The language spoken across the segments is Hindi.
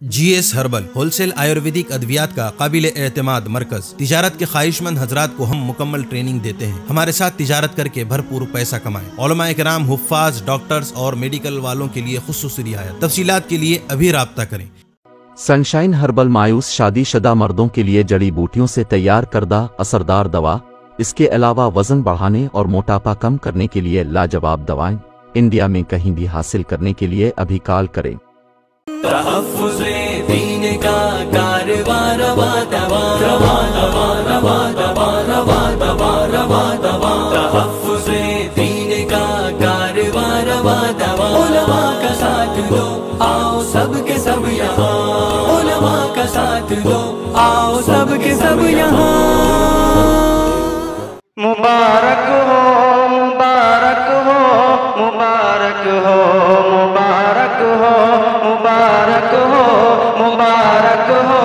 GS हर्बल होलसेल आयुर्वेदिक अद्वियात का काबिल एतमाद मरकज। तिजारत के ख्वाहिशमंद हजरात को हम मुकम्मल ट्रेनिंग देते हैं। हमारे साथ तिजारत करके भरपूर पैसा कमाएं। उलमा इकराम, हुफ्फाज, डॉक्टर्स और मेडिकल वालों के लिए खुसूसी रियायत। तफसीलात के लिए अभी राब्ता करें। सनशाइन हर्बल मायूस शादीशुदा मर्दों के लिए जड़ी बूटियों से तैयार करदा असरदार दवा। इसके अलावा वजन बढ़ाने और मोटापा कम करने के लिए लाजवाब दवाएं इंडिया में कहीं भी हासिल करने के लिए अभी कॉल करें। तहफ़्फ़ुज़े दीन का कारवां रवा दवा रवा दवा रवा दवा रवा दवा रवा दवा। तहफ़्फ़ुज़े दीन का कारवां रवा दवा। उलमा का साथ दो आओ सब के सब यहाँ। उलमा का साथ दो आओ सब के सब यहाँ। मुबारक हो मुबारक हो मुबारक हो मुबारक हो मुबारक हो मुबारक हो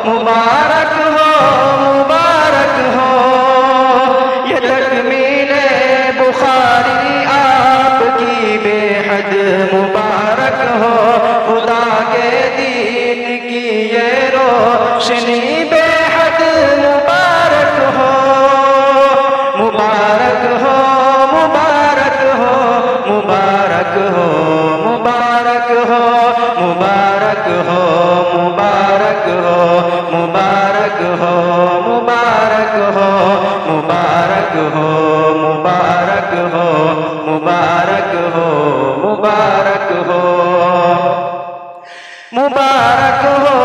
मुबारक हो मुबारक हो। ये तकमीले बुखारी आपकी बेहद मुबारक हो। खुदा के दीन की ये रोशनी बेहद मुबारक हो। मुबारक हो मुबारक हो मुबारक हो मुबारक हो मुबारक हो मुबारक हो मुबारक हो मुबारक हो मुबारक हो मुबारक हो मुबारक हो मुबारक हो मुबारक हो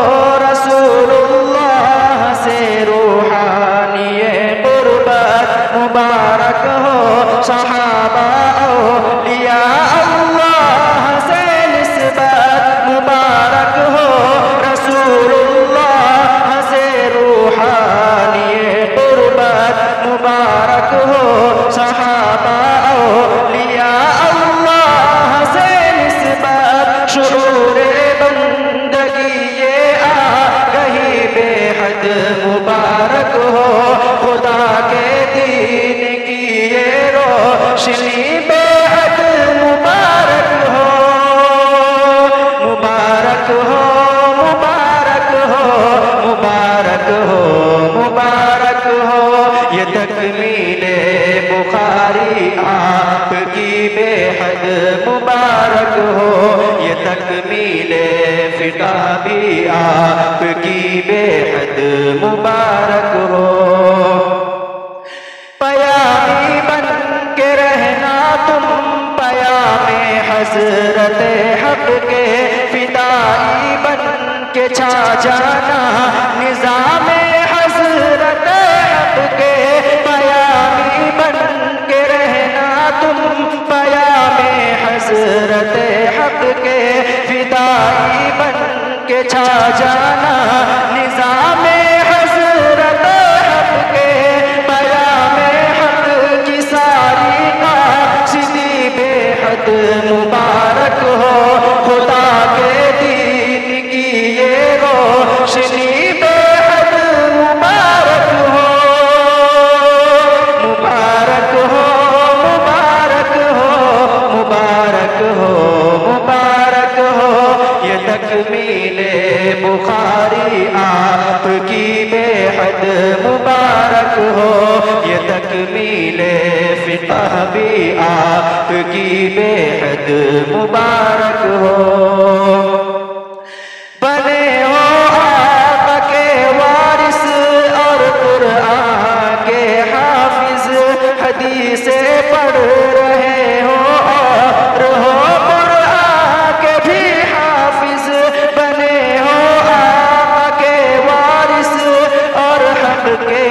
रसूलुल्लाह से रूहानी कुर्बत। मुबारक हो सहाबा औलिया अल्लाह से निस्बत। मुबारक हो रसूलुल्लाह से रूहानी कुर्बत। मुबारक हो सहाबा औलिया अल्लाह से निस्बत। शुरूर बंदगी ये आगही बेहद मुबारक हो। खुदा के दीन की ये रोशनी बेहद मुबारक हो। मुबारक हो मुबारक हो मुबारक हो मुबारक हो। ये तकमीले बुखारी आपकी बेहद मुबारक हो। ये तकमीले फिका भी आपकी बेहद मुबारक हो। पयामी बन के रहना तुम पयामे हजरत हक के। फिदाई बन के छा जाना निज़ामे हजरत हक के। पयामी बन के रहना तुम पयामे हजरत हक के। फिदाई बन के छा जाना निज़ामे हजरत हक के। पयामे हक की सारी कासिदी बेहद मुबारक हो। खुदा के दीन की ये रोशनी बेहद मुबारक हो। मुबारक हो मुबारक हो मुबारक हो मुबारक हो। ये तकमीले बुखारी आपकी बेहद मुबारक हो। ये तकमीले फिक़ह भी आपकी बेहद मुबारक हो। बने हो आका के वारिस और कुरान के हाफिज। हदीसें पढ़ रहे हो और हो कुरान के भी हाफिज। बने हो आका के वारिस और हक के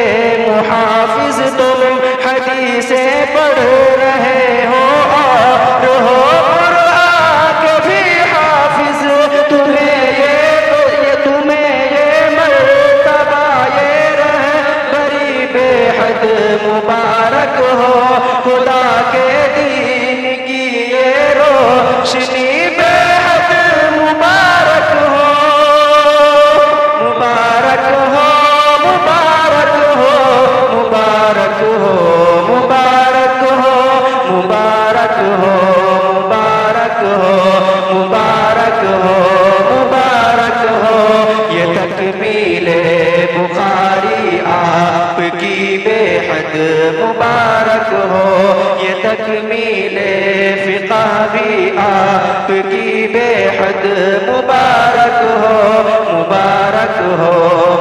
मुहाफिज। तुम हदीसें पढ़ रहे हो और हो कुरान के भी हाफिज। तुम्हें ये मर्तबा ये रहबरी बेहद मुबारक हो। खुदा आपकी बेहद मुबारक हो, मुबारक हो,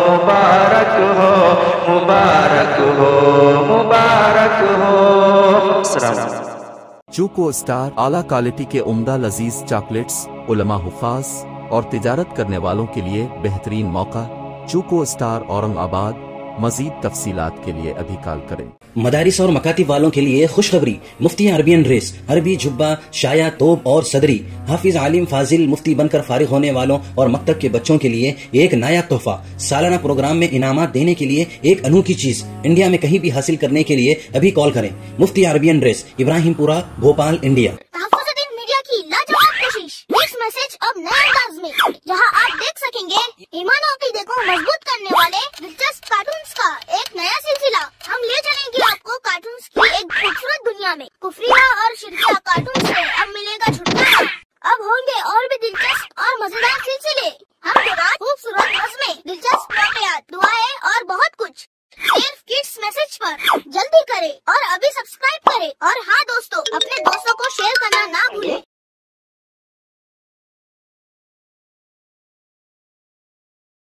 मुबारक हो, मुबारक हो, मुबारक हो। चूको स्टार आला क्वालिटी के उम्दा लजीज चॉकलेट्स, उलमा हुफ़ाज और तिजारत करने वालों के लिए बेहतरीन मौका। चूको स्टार औरंगाबाद। मजीद तफसीलात के लिए अभी कॉल करें। मदारिस और मकातिब वालों के लिए खुशखबरी। मुफ्ती अरबियन ड्रेस, अरबी जुब्बा, शाया, तोब और सदरी, हाफिज आलिम फाजिल मुफ्ती बनकर फारिग होने वालों और मकतब के बच्चों के लिए एक नायाब तोहफा। सालाना प्रोग्राम में इनामात देने के लिए एक अनोखी चीज इंडिया में कहीं भी हासिल करने के लिए अभी कॉल करें। Mufti Arabian dress, Ibrahimpura, Bhopal, India. Media की लाजवाब कोशिश, मिक्स मैसेज अब नए अंदाज में, जहां आप देख सकेंगे ईमान और अकीदे को मजबूत करने वाले दिलचस्प कार्टून्स का एक नया सिलसिला। हम ले चलेंगे आपको कार्टून्स की एक खूबसूरत दुनिया में। कुफरिया और शिरकिया कार्टून से अब मिलेगा छुटकारा। अब होंगे और भी दिलचस्प और मजेदार सिलसिले। हम खूबसूरत नज़्में, दिलचस्प वाक़यात, दुआएं और बहुत कुछ सिर्फ किड्स मैसेज पर। जल्दी करें और अभी सब्सक्राइब करें। और हाँ दोस्तों, अपने दोस्तों को शेयर करना ना भूलें।